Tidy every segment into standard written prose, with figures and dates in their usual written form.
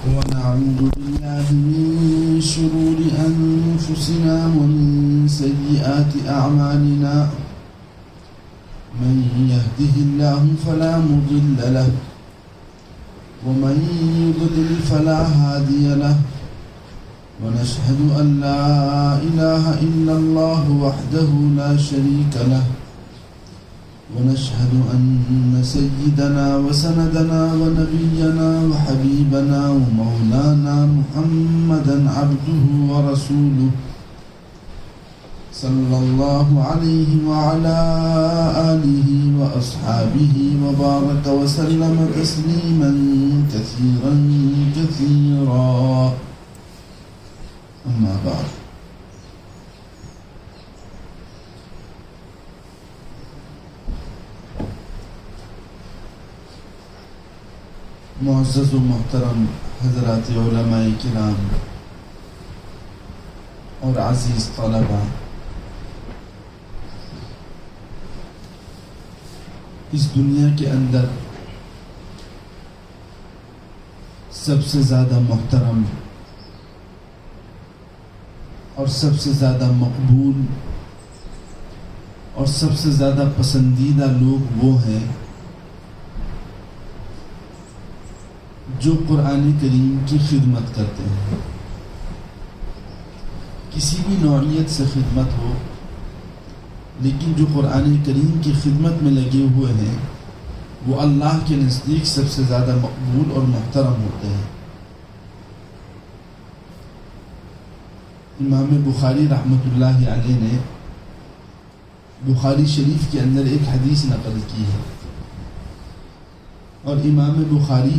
ونعوذ بالله من شرور أنفسنا ومن سيئات أعمالنا من يهده الله فلا مضل له ومن يضلل فلا هادي له ونشهد أن لا إله إلا الله وحده لا شريك له ونشهد أن سيدنا وسندنا ونبينا وحبيبنا ومولانا محمدا عبده ورسوله صلى الله عليه وعلى آله وأصحابه وبارك وسلم تسليما كثيرا كثيرا أما بعد معزز و محترم حضرات علماء کرام اور عزیز طلباء، اس دنیا کے اندر سب سے زیادہ محترم اور سب سے زیادہ مقبول اور سب سے زیادہ پسندیدہ لوگ وہ ہیں جو قرآن کریم کی خدمت کرتے ہیں. کسی بھی نوعیت سے خدمت ہو، لیکن جو قرآن کریم کی خدمت میں لگے ہوئے ہیں وہ اللہ کے نزدیک سب سے زیادہ مقبول اور محترم ہوتے ہیں. امام بخاری رحمۃ اللہ علیہ نے بخاری شریف کے اندر ایک حدیث نقل کی ہے، اور امام بخاری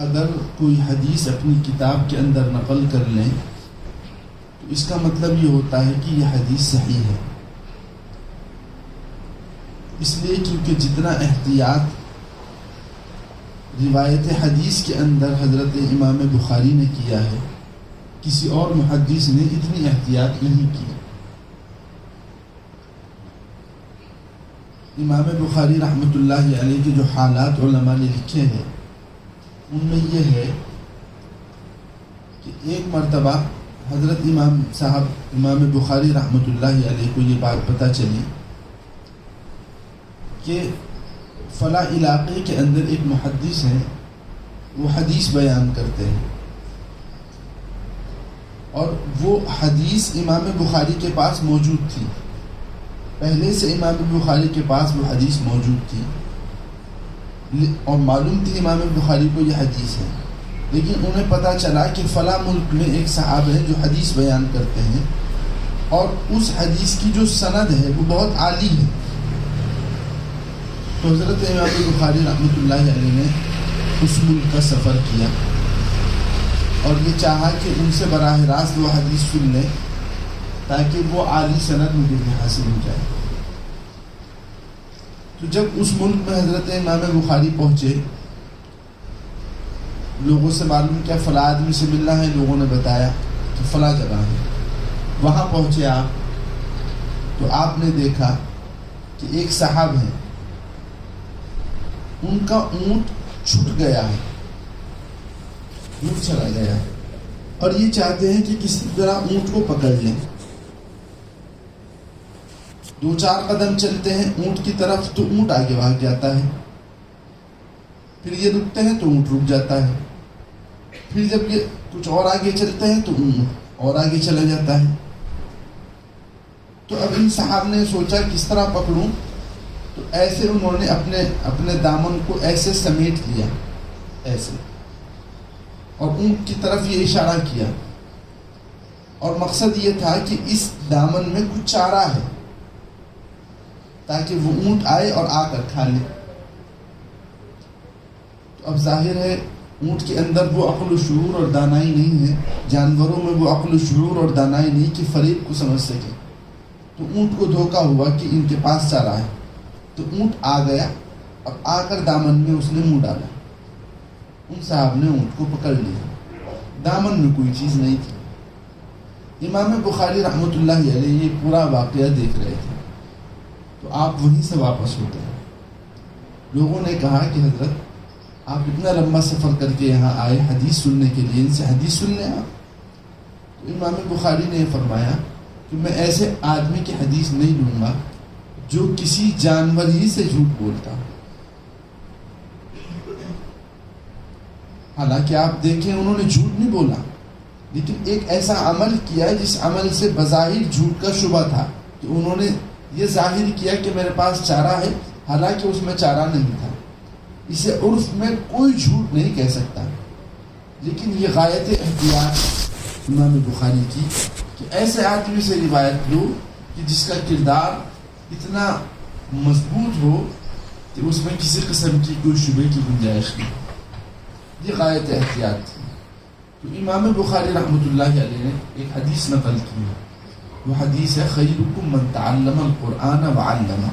اگر کوئی حدیث اپنی کتاب کے اندر نقل کر لیں تو اس کا مطلب یہ ہوتا ہے کہ یہ حدیث صحیح ہے. اس لیے کیونکہ جتنا احتیاط روایت حدیث کے اندر حضرت امام بخاری نے کیا ہے، کسی اور محدث نے اتنی احتیاط نہیں کی. امام بخاری رحمۃ اللہ علیہ کے جو حالات علماء نے لکھے ہیں ان میں یہ ہے کہ ایک مرتبہ حضرت امام بخاری رحمۃ اللہ علیہ کو یہ بات پتہ چلی کہ فلاں علاقے کے اندر ایک محدث ہیں، وہ حدیث بیان کرتے ہیں، اور وہ حدیث امام بخاری کے پاس موجود تھی. پہلے سے امام بخاری کے پاس وہ حدیث موجود تھی اور معلوم تھی امام بخاری کو یہ حدیث ہے، لیکن انہیں پتہ چلا کہ فلاں ملک میں ایک صحابہ ہے جو حدیث بیان کرتے ہیں اور اس حدیث کی جو سند ہے وہ بہت عالی ہے. تو حضرت امام بخاری رحمۃ اللہ علیہ نے اس ملک کا سفر کیا اور یہ چاہا کہ ان سے براہ راست وہ حدیث سن لیں تاکہ وہ عالی سند مجھے بھی حاصل ہو جائے. تو جب اس ملک میں حضرت امام بخاری پہنچے، لوگوں سے معلوم کیا فلاں آدمی سے ملنا ہے، لوگوں نے بتایا کہ فلاں جگہ ہے. وہاں پہنچے آپ تو آپ نے دیکھا کہ ایک صاحب ہیں، ان کا اونٹ چھوٹ گیا ہے، اونٹ چلا گیا ہے، اور یہ چاہتے ہیں کہ کسی طرح اونٹ کو پکڑ لیں. 2-4 قدم چلتے ہیں اونٹ کی طرف تو اونٹ آگے بھاگ جاتا ہے، پھر یہ رکتے ہیں تو اونٹ رک جاتا ہے، پھر جب یہ کچھ اور آگے چلتے ہیں تو اونٹ اور آگے چلا جاتا ہے. تو اب ان صاحب نے سوچا کس طرح پکڑوں، تو ایسے انہوں نے اپنے دامن کو ایسے سمیٹ لیا ایسے، اور اونٹ کی طرف یہ اشارہ کیا، اور مقصد یہ تھا کہ اس دامن میں کچھ چارہ ہے تاکہ وہ اونٹ آئے اور آ کر کھا لے. تو اب ظاہر ہے اونٹ کے اندر وہ عقل و شعور اور دانائی نہیں ہے، جانوروں میں وہ عقل و شعور اور دانائی نہیں کہ فریب کو سمجھ سکے. تو اونٹ کو دھوکہ ہوا کہ ان کے پاس چارہ ہے، تو اونٹ آ گیا اور آ کر دامن میں اس نے منہ ڈالا. ان صاحب نے اونٹ کو پکڑ لیا، دامن میں کوئی چیز نہیں تھی. امام بخاری رحمۃ اللہ علیہ یہ پورا واقعہ دیکھ رہے تھے، تو آپ وہیں سے واپس ہوتے ہیں. لوگوں نے کہا کہ حضرت آپ اتنا لمبا سفر کر کے یہاں آئے حدیث سننے کے لیے، ان سے حدیث سن لیں آپ. تو امام بخاری نے فرمایا کہ میں ایسے آدمی کی حدیث نہیں لوں گا جو کسی جانور ہی سے جھوٹ بولتا. حالانکہ آپ دیکھیں انہوں نے جھوٹ نہیں بولا، لیکن ایک ایسا عمل کیا جس عمل سے بظاہر جھوٹ کا شبہ تھا، کہ انہوں نے یہ ظاہر کیا کہ میرے پاس چارہ ہے، حالانکہ اس میں چارہ نہیں تھا. اسے عرف میں کوئی جھوٹ نہیں کہہ سکتا. لیکن یہ غایت احتیاط امام بخاری کی کہ ایسے آدمی سے روایت لو کہ جس کا کردار اتنا مضبوط ہو کہ اس میں کسی قسم کی کوئی شبہ کی گنجائش نہیں. یہ غایت احتیاط تھی. تو امام بخاری رحمۃ اللہ علیہ نے ایک حدیث نقل کی ہے. وہ حدیث ہے خیرکم من تعلم القرآن وعلمہ.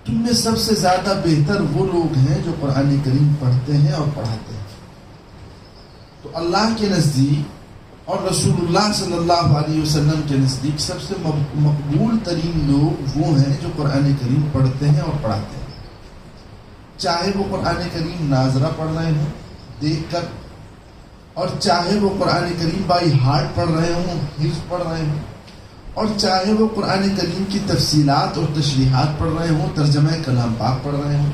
تم میں سب سے زیادہ بہتر وہ لوگ ہیں جو قرآن کریم پڑھتے ہیں اور پڑھاتے ہیں. تو اللہ کے نزدیک اور رسول اللہ صلی اللہ علیہ وسلم کے نزدیک سب سے مقبول ترین لوگ وہ ہیں جو قرآن کریم پڑھتے ہیں اور پڑھاتے ہیں. چاہے وہ قرآن کریم ناظرہ پڑھ رہے ہوں دیکھ کر، اور چاہے وہ قرآن کریم بائی ہارٹ پڑھ رہے ہوں، حفظ پڑھ رہے ہوں، اور چاہے وہ قرآن کریم کی تفصیلات اور تشریحات پڑھ رہے ہوں، ترجمہ کلام پاک پڑھ رہے ہوں،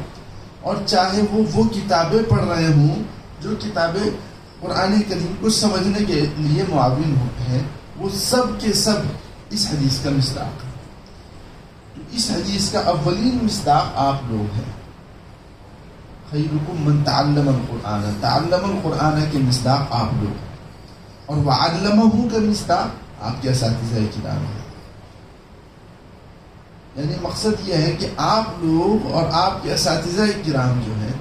اور چاہے وہ کتابیں پڑھ رہے ہوں جو کتابیں قرآن کریم کو سمجھنے کے لیے معاون ہیں، وہ سب کے سب اس حدیث کا مصداق ہے. تو اس حدیث کا اولین مصداق آپ لوگ ہیں. خیرکم من تعلم القرآن، تعلم القرآن کے مصداق آپ لوگ، اور وعلمہ کا مصداق آپ کے اساتذہ کرام ہیں. یعنی مقصد یہ ہے کہ آپ لوگ اور آپ کے اساتذہ کرام جو ہیں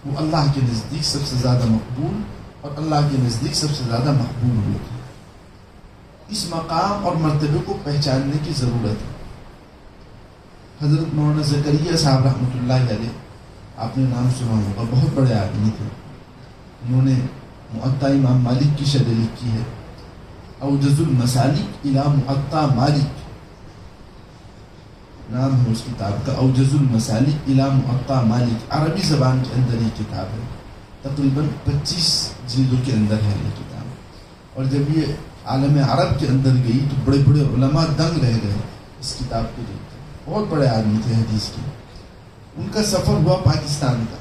وہ اللہ کے نزدیک سب سے زیادہ مقبول اور اللہ کے نزدیک سب سے زیادہ محبوب لوگ ہیں. اس مقام اور مرتبے کو پہچاننے کی ضرورت ہے. حضرت مولانا زکریا صاحب رحمۃ اللہ علیہ، آپ نے نام سنا ہوگا، بہت بڑے آدمی تھے. انہوں نے معطا امام مالک کی شرح لکھی ہے، اوجز المسالک الی معطا مالک نام ہے اس کتاب کا. اوجز المسالک الی معطا مالک عربی زبان کے اندر یہ کتاب ہے. تقریباً 25 جلدوں کے اندر ہے یہ کتاب. اور جب یہ عالم عرب کے اندر گئی تو بڑے بڑے علماء دنگ رہ گئے اس کتاب کو دیکھ کر. بہت بڑے آدمی تھے حدیث کے. ان کا سفر ہوا پاکستان کا.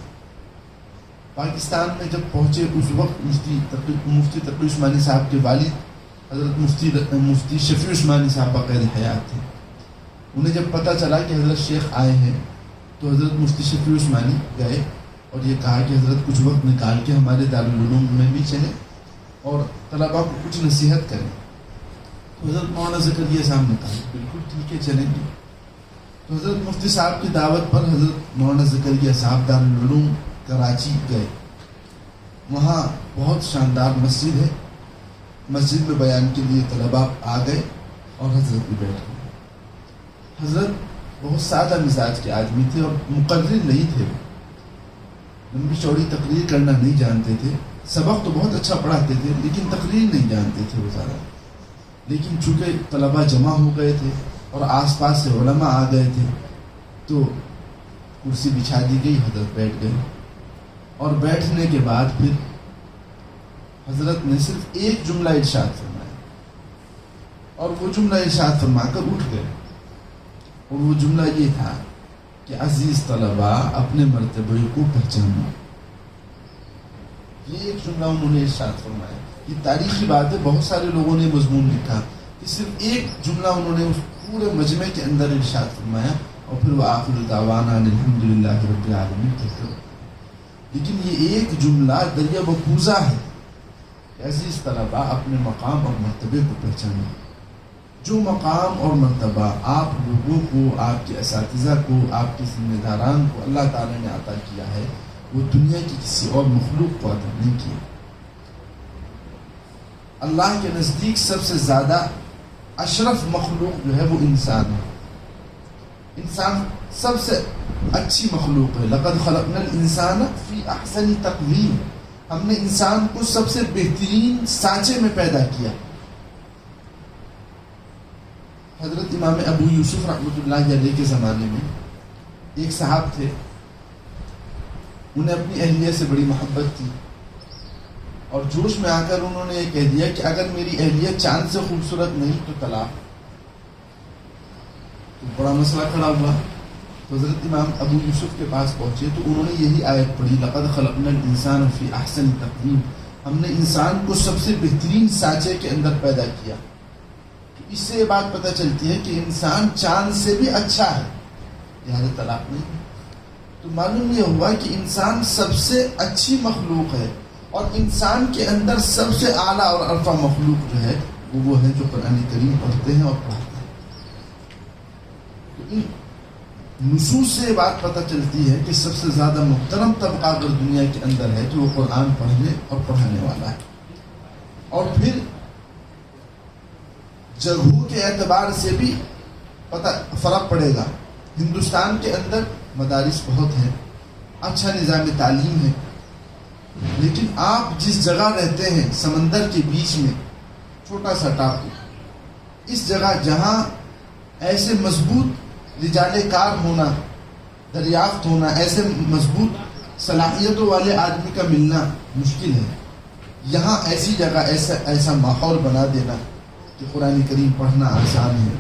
پاکستان میں جب پہنچے اس وقت مفتی تقی عثمانی صاحب کے والد حضرت مفتی شفیع عثمانی صاحب باقید حیات تھے. انہیں جب پتہ چلا کہ حضرت شیخ آئے ہیں تو حضرت مفتی شفیع عثمانی گئے اور یہ کہا کہ حضرت کچھ وقت نکال کے ہمارے دارالعلوم میں بھی چلیں اور طلباء کو کچھ نصیحت کریں. تو حضرت مولانا زکریا صاحب نے کہا بالکل ٹھیک ہے چلیں گے. تو حضرت مفتی صاحب کی دعوت پر حضرت مولانا زکریا صاحب دارالعلوم کراچی گئے. وہاں بہت شاندار مسجد ہے. مسجد میں بیان کے لیے طلباء آ گئے اور حضرت بھی بیٹھ گئے. حضرت بہت سادہ مزاج کے آدمی تھے اور مقرر نہیں تھے. لمبی چوڑی تقریر کرنا نہیں جانتے تھے. سبق تو بہت اچھا پڑھاتے تھے لیکن تقریر نہیں جانتے تھے وہ زیادہ. لیکن چونکہ طلباء جمع ہو گئے تھے اور آس پاس سے علماء آ گئے تھے تو کرسی بچھا دی گئی. حضرت بیٹھ گئے اور بیٹھنے کے بعد پھر حضرت نے صرف ایک جملہ ارشاد فرمایا اور وہ جملہ ارشاد فرما کر اٹھ گئے. اور وہ جملہ یہ تھا کہ عزیز طلباء اپنے مرتبے کو پہچانو. یہ ایک جملہ انہوں نے ارشاد فرمایا. یہ تاریخی بات ہے. بہت سارے لوگوں نے مضمون لکھا کہ صرف ایک جملہ انہوں نے اس پورے مجمع کے اندر ارشاد فرمایا اور پھر وہ آخر دعوانا الحمدللہ رب العالمین کہتے ہو. لیکن یہ ایک جملہ دریا بکوزہ ہے کہ عزیز طلباء اپنے مقام اور مرتبے کو پہچانو. جو مقام اور مرتبہ آپ لوگوں کو، آپ کے اساتذہ کو، آپ کے ذمہ داران کو اللہ تعالیٰ نے عطا کیا ہے وہ دنیا کی کسی اور مخلوق کو عطا نہیں کیا. اللہ کے نزدیک سب سے زیادہ اشرف مخلوق جو ہے وہ انسان ہے. انسان سب سے اچھی مخلوق ہے. لقد خلقنا الانسان فی احسن تقویم. ہم نے انسان کو سب سے بہترین سانچے میں پیدا کیا. حضرت امام ابو یوسف رحمۃ اللہ علیہ کے زمانے میں ایک صاحب تھے انہیں اپنی اہلیہ سے بڑی محبت تھی، اور جوش میں آ کر انہوں نے یہ کہہ دیا کہ اگر میری اہلیہ چاند سے خوبصورت نہیں تو طلاق۔ تو بڑا مسئلہ کھڑا ہوا، تو حضرت امام ابو یوسف کے پاس پہنچے تو انہوں نے یہی آیت پڑھی، لقد خلقنا الانسان فی احسن تقویم، ہم نے انسان کو سب سے بہترین سانچے کے اندر پیدا کیا۔ تو اس سے یہ بات پتہ چلتی ہے کہ انسان چاند سے بھی اچھا ہے، لہٰذا طلاق نہیں۔ تو معلوم یہ ہوا کہ انسان سب سے اچھی مخلوق ہے، اور انسان کے اندر سب سے اعلیٰ اور ارفع مخلوق جو ہے وہ ہے جو قرآن کریم پڑھتے ہیں اور پڑھاتے ہیں۔ تو ان نصوص سے یہ بات پتہ چلتی ہے کہ سب سے زیادہ محترم طبقہ اگر دنیا کے اندر ہے تو وہ قرآن پڑھنے اور پڑھانے والا ہے۔ اور پھر جگہوں کے اعتبار سے بھی فرق پڑے گا۔ ہندوستان کے اندر مدارس بہت ہیں، اچھا نظام تعلیم ہے، لیکن آپ جس جگہ رہتے ہیں سمندر کے بیچ میں، چھوٹا سا ٹاپو، اس جگہ جہاں ایسے مضبوط رجال کار ہونا، دریافت ہونا، ایسے مضبوط صلاحیتوں والے آدمی کا ملنا مشکل ہے، یہاں ایسی جگہ ایسا ماحول بنا دینا کہ قرآن کریم پڑھنا آسان ہے،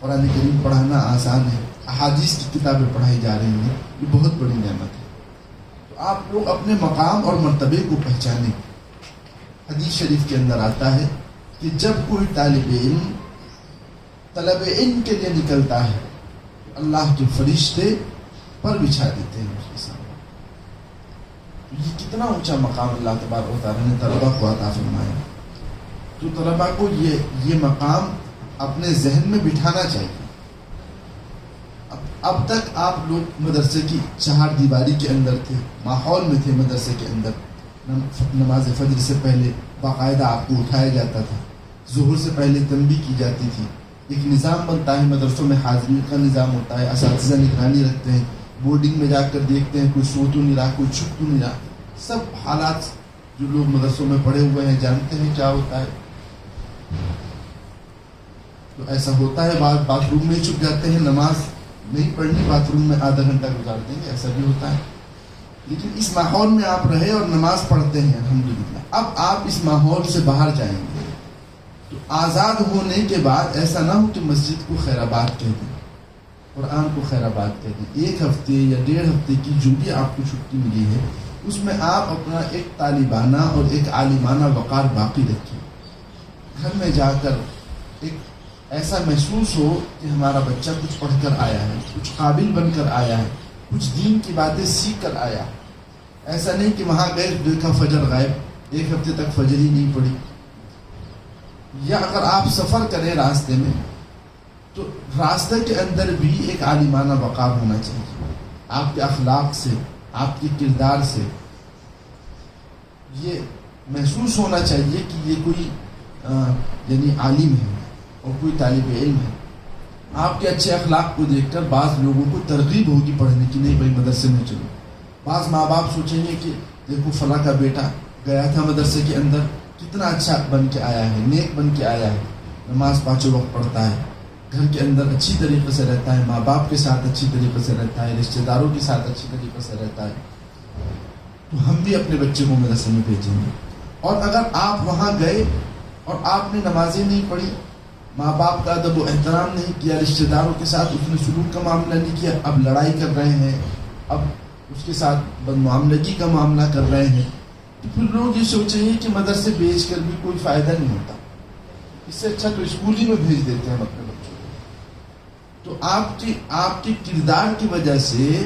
قرآن کریم پڑھانا آسان ہے، احادیث کی کتابیں پڑھائی جا رہی ہیں، یہ بہت بڑی نعمت ہے۔ تو آپ لوگ اپنے مقام اور مرتبے کو پہچانیں۔ حدیث شریف کے اندر آتا ہے کہ جب کوئی طالب علم کے لیے نکلتا ہے اللہ کے فرشتے پر بچھا دیتے ہیں اس کے سامنے۔ یہ کتنا اونچا مقام اللہ تبارک و تعالیٰ نے طلبہ کو عطا فرمایا۔ تو طلبہ کو یہ مقام اپنے ذہن میں بٹھانا چاہیے۔ اب تک آپ لوگ مدرسے کی چہار دیواری کے اندر تھے، ماحول میں تھے، مدرسے کے اندر نماز فجر سے پہلے باقاعدہ آپ کو اٹھایا جاتا تھا، ظہر سے پہلے تنبیہ کی جاتی تھی، ایک نظام بنتا ہے، مدرسوں میں حاضری کا نظام ہوتا ہے، اساتذہ نگرانی رکھتے ہیں، بورڈنگ میں جا کر دیکھتے ہیں کوئی سو تو نہیں رہا، کوئی چھپ تو نہیں رہا۔ سب حالات جو لوگ مدرسوں میں پڑھے ہوئے ہیں جانتے ہیں کیا ہوتا ہے۔ تو ایسا ہوتا ہے، باتھ روم میں چھپ جاتے ہیں، نماز نہیں پڑھنی، باتھ روم میں آدھا گھنٹہ گزار دیں گے، ایسا بھی ہوتا ہے۔ لیکن اس ماحول میں آپ رہے اور نماز پڑھتے ہیں الحمدللہ۔ اب آپ اس ماحول سے باہر جائیں گے تو آزاد ہونے کے بعد ایسا نہ ہو کہ مسجد کو خیر آباد کہہ دیں، قرآن کو خیر آباد کہہ دیں۔ ایک ہفتے یا 1.5 ہفتے کی جو بھی آپ کو چھٹی ملی ہے اس میں آپ اپنا ایک طالبانہ اور ایک عالمانہ وقار باقی رکھیں۔ گھر میں جا کر ایک ایسا محسوس ہو کہ ہمارا بچہ کچھ پڑھ کر آیا ہے، کچھ قابل بن کر آیا ہے، کچھ دین کی باتیں سیکھ کر آیا۔ ایسا نہیں کہ وہاں گئے دیکھا فجر غائب، 1 ہفتے تک فجر ہی نہیں پڑھی۔ یا اگر آپ سفر کریں راستے میں تو راستے کے اندر بھی ایک عالمانہ وقار ہونا چاہیے، آپ کے اخلاق سے، آپ کے کردار سے یہ محسوس ہونا چاہیے کہ یہ کوئی یعنی عالم ہے اور کوئی طالب علم ہے۔ آپ کے اچھے اخلاق کو دیکھ کر بعض لوگوں کو ترغیب ہوگی پڑھنے کی، نہیں بھائی مدرسے میں چلو۔ بعض ماں باپ سوچیں گے کہ دیکھو فلاں کا بیٹا گیا تھا مدرسے کے اندر، کتنا اچھا بن کے آیا ہے، نیک بن کے آیا ہے، نماز 5 وقت پڑھتا ہے، گھر کے اندر اچھی طریقے سے رہتا ہے، ماں باپ کے ساتھ اچھی طریقے سے رہتا ہے، رشتہ داروں کے ساتھ اچھی طریقے سے رہتا ہے، تو ہم بھی اپنے بچے کو مدرسے میں بھیجیں گے۔ اور اگر آپ وہاں گئے اور آپ نے نمازیں نہیں پڑھی، ماں باپ کا ادب و احترام نہیں کیا، رشتہ داروں کے ساتھ اس نے سلوک کا معاملہ نہیں کیا، اب لڑائی کر رہے ہیں، اب اس کے ساتھ بدمعاملگی کا معاملہ کر رہے ہیں، تو پھر لوگ یہ سوچیں گے کہ مدرسے بیچ کر بھی کوئی فائدہ نہیں ہوتا، اس سے اچھا تو اسکول ہی میں بھیج دیتے ہیں اپنے بچوں کو۔ تو آپ کے کردار کی وجہ سے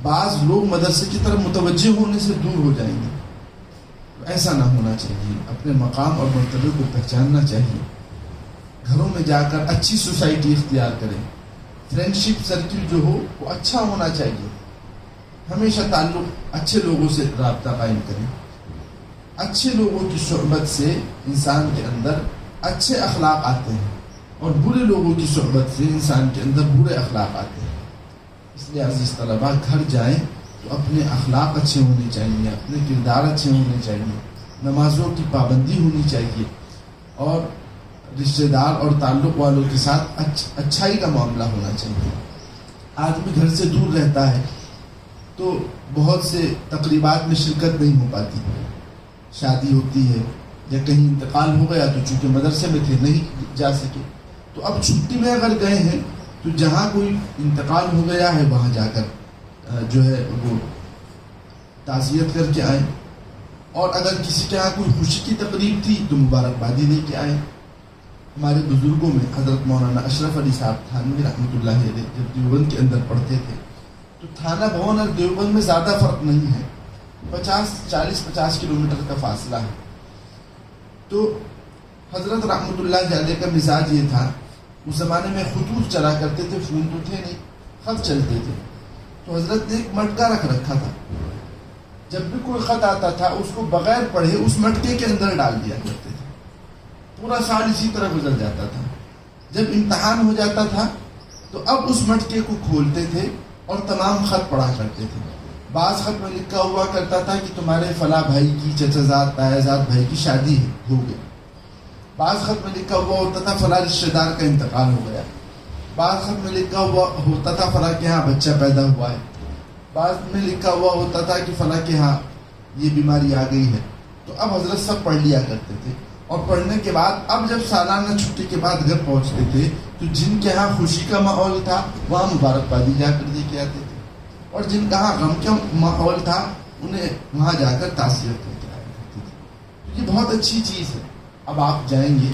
بعض لوگ مدرسے کی طرف متوجہ ہونے سے دور ہو جائیں گے۔ ایسا نہ ہونا چاہیے، اپنے مقام اور مرتبے کو پہچاننا چاہیے۔ گھروں میں جا کر اچھی سوسائٹی اختیار کریں، فرینڈشپ سرکل جو ہو وہ اچھا ہونا چاہیے، ہمیشہ تعلق اچھے لوگوں سے رابطہ قائم کریں۔ اچھے لوگوں کی صحبت سے انسان کے اندر اچھے اخلاق آتے ہیں، اور برے لوگوں کی صحبت سے انسان کے اندر برے اخلاق آتے ہیں۔ اس لیے عزیز طلباء، گھر جائیں تو اپنے اخلاق اچھے ہونے چاہیے، اپنے کردار اچھے ہونے چاہیے، نمازوں کی پابندی ہونی چاہیے، اور رشتہ دار اور تعلق والوں کے ساتھ اچھائی کا معاملہ ہونا چاہیے۔ آدمی گھر سے دور رہتا ہے تو بہت سے تقریبات میں شرکت نہیں ہو پاتی. شادی ہوتی ہے یا کہیں انتقال ہو گیا تو چونکہ مدرسے میں تھے نہیں جا سکے. تو اب چھٹی میں اگر گئے ہیں تو جہاں کوئی انتقال ہو گیا ہے وہاں جا کر جو ہے وہ تعزیت کر کے آئیں. اور اگر کسی کے یہاں کوئی خوشی کی تقریب تھی تو مبارکبادی دے کے آئیں. ہمارے بزرگوں میں حضرت مولانا اشرف علی صاحب تھانوی رحمۃ اللہ علیہ جب دیوبند کے اندر پڑھتے تھے تو تھانہ بھون اور دیوبند میں زیادہ فرق نہیں ہے، 40-50 کلومیٹر کا فاصلہ ہے. تو حضرت رحمۃ اللہ علیہ کا مزاج یہ تھا، اس زمانے میں خطوط چلا کرتے تھے، فون تو تھے نہیں، خط چلتے تھے. تو حضرت نے ایک مٹکا رکھ رکھا تھا، جب بھی کوئی خط آتا تھا اس کو بغیر پڑھے اس مٹکے کے اندر ڈال دیا کرتے تھے. پورا سال اسی طرح گزر جاتا تھا. جب امتحان ہو جاتا تھا تو اب اس مٹکے کو کھولتے تھے اور تمام خط پڑھا کرتے تھے. بعض خط میں لکھا ہوا کرتا تھا کہ تمہارے فلاں بھائی کی، چچا زاد تایا زاد بھائی کی شادی ہو گئی. بعض خط میں لکھا ہوا ہوتا تھا فلاں رشتہ دار کا انتقال ہو گیا. بعض خط میں لکھا ہوا ہوتا تھا فلاں کے ہاں بچہ پیدا ہوا ہے. بعض میں لکھا ہوا ہوتا تھا کہ فلاں کے ہاں یہ بیماری آ گئی ہے. تو اب حضرت سب پڑھ لیا کرتے تھے، اور پڑھنے کے بعد اب جب سالانہ چھٹی کے بعد گھر پہنچتے تھے تو جن کے ہاں خوشی کا ماحول تھا وہاں مبارکبادی جا کر دے کے آتے تھے، اور جن کا ہاں غم کا ماحول تھا انہیں وہاں جا کر تعزیت کر کے آیا کرتے تھے. تو یہ بہت اچھی چیز ہے. اب آپ جائیں گے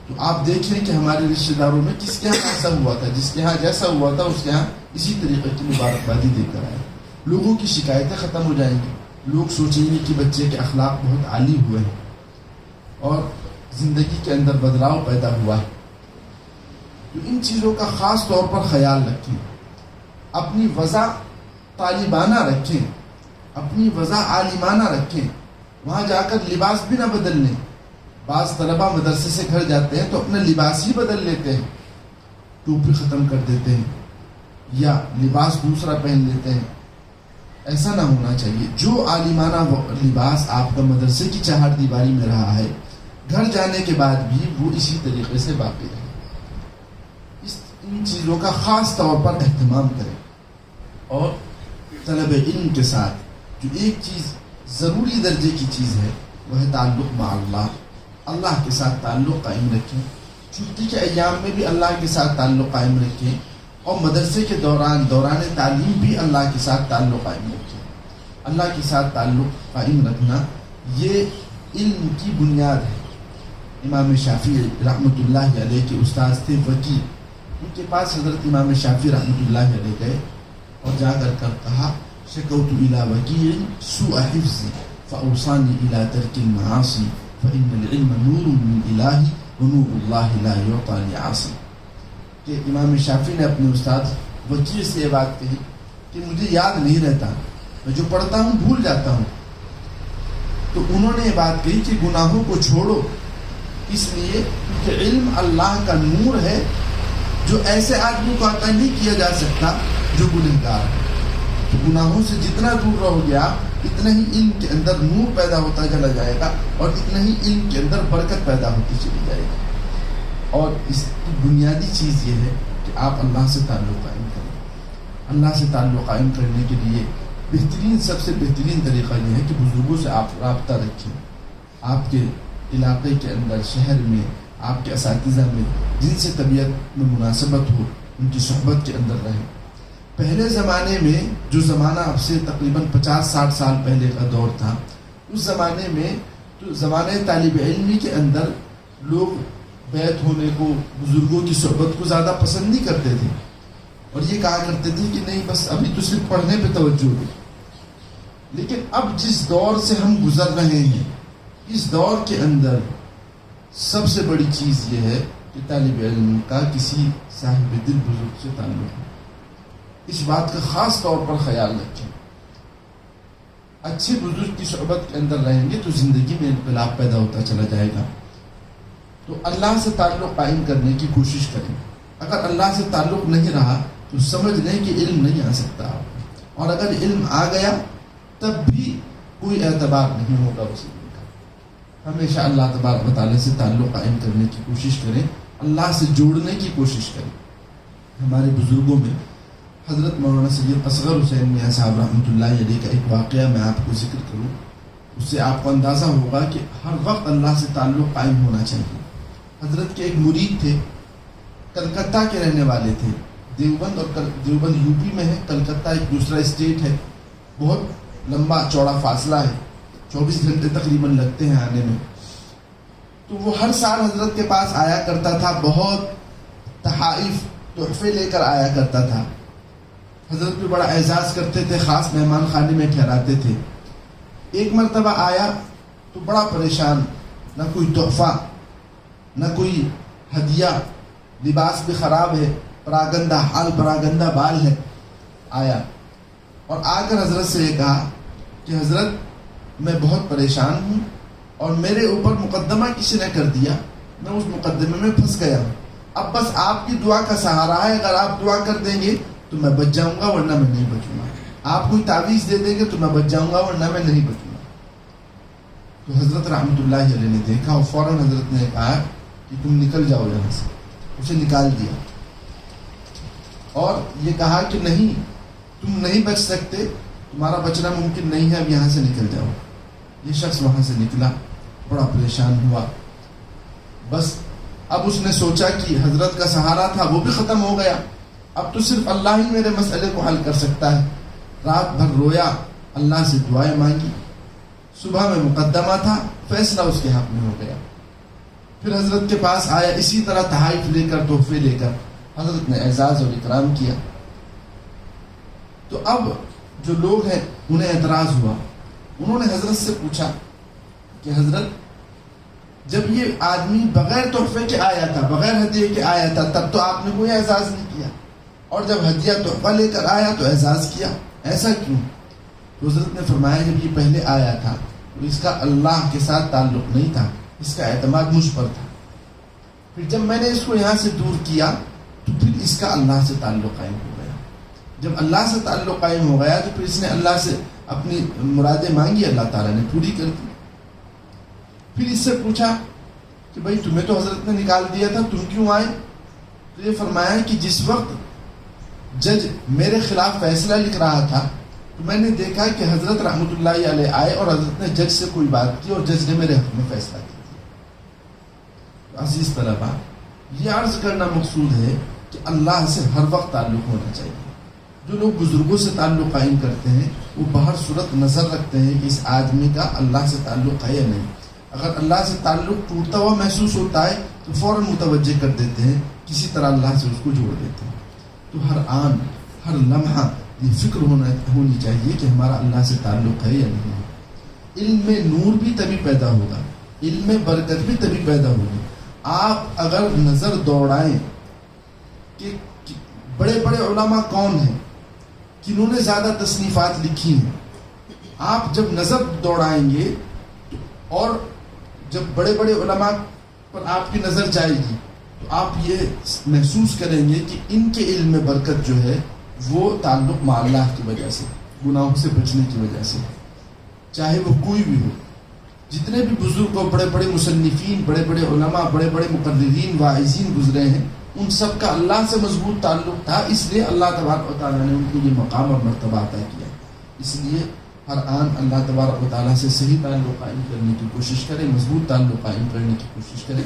تو آپ دیکھیں کہ ہمارے رشتہ داروں میں کس کے یہاں ایسا ہوا تھا، جس کے یہاں جیسا ہوا تھا اس کے یہاں اسی طریقے کی مبارکبادی دے کر آئے. لوگوں کی شکایتیں ختم ہو جائیں گی. لوگ سوچیں گے کہ بچے کے اخلاق بہت عالی ہوئے ہیں اور زندگی کے اندر بدلاؤ پیدا ہوا ہے. تو ان چیزوں کا خاص طور پر خیال رکھیں. اپنی وضع طالبانہ رکھیں، اپنی وضع عالمانہ رکھیں. وہاں جا کر لباس بھی نہ بدل لیں. بعض طلبہ مدرسے سے گھر جاتے ہیں تو اپنا لباس ہی بدل لیتے ہیں، ٹوپی ختم کر دیتے ہیں یا لباس دوسرا پہن لیتے ہیں. ایسا نہ ہونا چاہیے. جو عالمانہ لباس آپ کا مدرسے کی چہار دیواری میں رہا ہے، گھر جانے کے بعد بھی وہ اسی طریقے سے باقی رہے. ان چیزوں کا خاص طور پر اہتمام کریں. اور طلب علم کے ساتھ جو ایک چیز ضروری درجے کی چیز ہے وہ ہے تعلق مع اللہ. اللہ کے ساتھ تعلق قائم رکھیں. چھٹی کے ایام میں بھی اللہ کے ساتھ تعلق قائم رکھیں، اور مدرسے کے دوران تعلیم بھی اللہ کے ساتھ تعلق قائم رکھیں. اللہ کے ساتھ تعلق قائم رکھنا یہ علم کی بنیاد ہے. امام شافعی رحمۃ اللہ علیہ کے استاد تھے وکیع. ان کے پاس حضرت امام شافعی رحمۃ اللہ علیہ گئے اور جا کر کہا شکوت الی وکیع سوء حفظی فاوصانی الی ترک المعاصی فإن العلم نور من الہ ونور اللہ لا یعطی لعاصی. کہ امام شافعی نے اپنے استاد وکیع سے یہ بات کہی کہ مجھے یاد نہیں رہتا، میں جو پڑھتا ہوں بھول جاتا ہوں. تو انہوں نے یہ بات کہی کہ گناہوں کو چھوڑو، اس لیے کہ علم اللہ کا نور ہے جو ایسے آدمی کو عطا نہیں کیا جا سکتا جو گنہگار ہے. تو گناہوں سے جتنا دور رہو گے آپ، اتنا ہی علم کے اندر نور پیدا ہوتا چلا جائے گا، اور اتنا ہی علم کے اندر برکت پیدا ہوتی چلی جائے گی. اور اس کی بنیادی چیز یہ ہے کہ آپ اللہ سے تعلق قائم کریں. اللہ سے تعلق قائم کرنے کے لیے سب سے بہترین طریقہ یہ ہے کہ بزرگوں سے آپ رابطہ رکھیں. آپ کے علاقے کے اندر، شہر میں، آپ کے اساتذہ میں جن سے طبیعت میں مناسبت ہو ان کی صحبت کے اندر رہیں. پہلے زمانے میں جو زمانہ اب سے تقریباً 50-60 سال پہلے کا دور تھا، اس زمانے میں تو زمانے طالب علمی کے اندر لوگ بیعت ہونے کو، بزرگوں کی صحبت کو زیادہ پسند نہیں کرتے تھے، اور یہ کہا کرتے تھے کہ نہیں بس ابھی تو صرف پڑھنے پہ توجہ دے. لیکن اب جس دور سے ہم گزر رہے ہیں، اس دور کے اندر سب سے بڑی چیز یہ ہے کہ طالب علم کا کسی صاحب دل بزرگ سے تعلق ہے. اس بات کا خاص طور پر خیال رکھیں. اچھے بزرگ کی صحبت کے اندر رہیں گے تو زندگی میں انقلاب پیدا ہوتا چلا جائے گا. تو اللہ سے تعلق قائم کرنے کی کوشش کریں. اگر اللہ سے تعلق نہیں رہا تو سمجھ لیں کہ علم نہیں آ سکتا آپ کو. اور اگر علم آ گیا تب بھی کوئی اعتبار نہیں ہوگا اس علم کا. ہمیشہ اللہ تبارک و تعالیٰ سے تعلق قائم کرنے کی کوشش کریں، اللہ سے جوڑنے کی کوشش کریں. ہمارے بزرگوں میں حضرت مولانا سید اصغر حسین میاں صاحب رحمۃ اللہ علیہ کا ایک واقعہ میں آپ کو ذکر کروں، اس سے آپ کو اندازہ ہوگا کہ ہر وقت اللہ سے تعلق قائم ہونا چاہیے۔ حضرت کے ایک مرید تھے، کلکتہ کے رہنے والے تھے، دیوبند اور دیوبند یو پی میں ہے، کلکتہ ایک دوسرا اسٹیٹ ہے، بہت لمبا چوڑا فاصلہ ہے، 24 گھنٹے تقریباً لگتے ہیں آنے میں۔ تو وہ ہر سال حضرت کے پاس آیا کرتا تھا، بہت تحائف تحفے لے کر آیا کرتا تھا۔ حضرت بھی بڑا اعزاز کرتے تھے، خاص مہمان خانے میں ٹھہراتے تھے۔ ایک مرتبہ آیا تو بڑا پریشان، نہ کوئی تحفہ نہ کوئی ہدیہ، لباس بھی خراب ہے، پراگندہ حال پراگندہ بال ہے۔ آیا اور آ کر حضرت سے یہ کہا کہ حضرت میں بہت پریشان ہوں اور میرے اوپر مقدمہ کسی نے کر دیا، میں اس مقدمے میں پھنس گیا ہوں، اب بس آپ کی دعا کا سہارا ہے، اگر آپ دعا کر دیں گے تو میں بچ جاؤں گا ورنہ میں نہیں بچوں گا، آپ کوئی تعویذ دے دیں گے تو میں بچ جاؤں گا ورنہ میں نہیں بچوں گا۔ تو حضرت رحمۃ اللہ علیہ نے دیکھا اور فوراً حضرت نے کہا کہ تم نکل جاؤ یہاں سے، اسے نکال دیا اور یہ کہا کہ نہیں، تم نہیں بچ سکتے، تمہارا بچنا ممکن نہیں ہے، اب یہاں سے نکل جاؤ۔ یہ شخص وہاں سے نکلا، بڑا پریشان ہوا۔ بس اب اس نے سوچا کہ حضرت کا سہارا تھا وہ بھی ختم ہو گیا، اب تو صرف اللہ ہی میرے مسئلے کو حل کر سکتا ہے۔ رات بھر رویا، اللہ سے دعائیں مانگی، صبح میں مقدمہ تھا، فیصلہ اس کے حق میں ہو گیا۔ پھر حضرت کے پاس آیا اسی طرح تحائف لے کر، تحفے لے کر، حضرت نے اعزاز اور اکرام کیا۔ تو اب جو لوگ ہیں انہیں اعتراض ہوا، انہوں نے حضرت سے پوچھا کہ حضرت جب یہ آدمی بغیر تحفے کے آیا تھا، بغیر ہدیے کے آیا تھا، تب تو آپ نے کوئی اعزاز نہیں کیا، اور جب ہدیہ تحفہ لے کر آیا تو اعزاز کیا، ایسا کیوں؟ تو حضرت نے فرمایا جب یہ پہلے آیا تھا تو اس کا اللہ کے ساتھ تعلق نہیں تھا، اس کا اعتماد مجھ پر تھا، پھر جب میں نے اس کو یہاں سے دور کیا تو پھر اس کا اللہ سے تعلق قائم ہو گیا، جب اللہ سے تعلق قائم ہو گیا تو پھر اس نے اللہ سے اپنی مرادیں مانگی، اللہ تعالیٰ نے پوری کر دی۔ پھر اس سے پوچھا کہ بھائی تمہیں تو حضرت نے نکال دیا تھا، تم کیوں آئے؟ تو یہ فرمایا کہ جس وقت جج میرے خلاف فیصلہ لکھ رہا تھا تو میں نے دیکھا کہ حضرت رحمۃ اللہ علیہ آئے اور حضرت نے جج سے کوئی بات کی اور جج نے میرے حق میں فیصلہ کیا۔ عزیز طلبہ، یہ عرض کرنا مقصود ہے کہ اللہ سے ہر وقت تعلق ہونا چاہیے۔ جو لوگ بزرگوں سے تعلق قائم کرتے ہیں وہ بہر صورت نظر رکھتے ہیں کہ اس آدمی کا اللہ سے تعلق ہے یا نہیں۔ اگر اللہ سے تعلق ٹوٹتا ہوا محسوس ہوتا ہے تو فوراً متوجہ کر دیتے ہیں، کسی طرح اللہ سے اس کو جوڑ دیتے ہیں۔ تو ہر آن ہر لمحہ یہ فکر ہونی چاہیے کہ ہمارا اللہ سے تعلق ہے یا نہیں ہے۔ علم میں نور بھی تبھی پیدا ہوگا، علم میں برکت بھی تبھی پیدا ہوگی۔ آپ اگر نظر دوڑائیں کہ بڑے بڑے علماء کون ہیں، کنہوں نے زیادہ تصنیفات لکھی ہیں، آپ جب نظر دوڑائیں گے اور جب بڑے بڑے علماء پر آپ کی نظر جائے گی تو آپ یہ محسوس کریں گے کہ ان کے علم میں برکت جو ہے وہ تعلق مع اللہ کی وجہ سے، گناہوں سے بچنے کی وجہ سے، چاہے وہ کوئی بھی ہو۔ جتنے بھی بزرگ اور بڑے بڑے مصنفین، بڑے بڑے علماء، بڑے بڑے مقررین، واعظین گزرے ہیں، ان سب کا اللہ سے مضبوط تعلق تھا، اس لیے اللہ تبارک و تعالیٰ نے ان کو یہ مقام اور مرتبہ عطا کیا۔ اس لیے ہر آن اللہ تبارک و تعالیٰ سے صحیح تعلق قائم کرنے کی کوشش کریں، مضبوط تعلق قائم کرنے کی کوشش کریں۔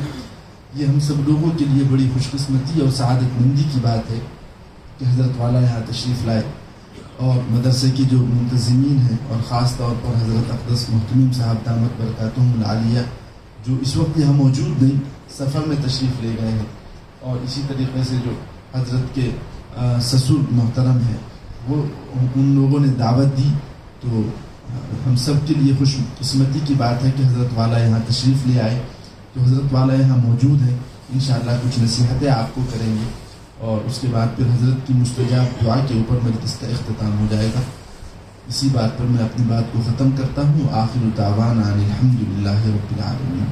یہ ہم سب لوگوں کے لیے بڑی خوش قسمتی اور سعادت مندی کی بات ہے کہ حضرت والا یہاں تشریف لائے، اور مدرسے کی جو منتظمین ہیں اور خاص طور پر حضرت اقدس محتمیم صاحب دامت برکاتہم العالیہ جو اس وقت یہاں موجود نہیں، سفر میں تشریف لے گئے ہیں، اور اسی طریقے سے جو حضرت کے سسر محترم ہیں وہ ان لوگوں نے دعوت دی، تو ہم سب کے لیے خوش قسمتی کی بات ہے کہ حضرت والا یہاں تشریف لے آئے۔ تو حضرت والا یہاں موجود ہیں، انشاءاللہ کچھ نصیحتیں آپ کو کریں گے، اور اس کے بعد پھر حضرت کی مستجاب دعا کے اوپر مجلس کا اختتام ہو جائے گا۔ اسی بات پر میں اپنی بات کو ختم کرتا ہوں۔ آخر دعوانا ان الحمد للہ رب العالمین۔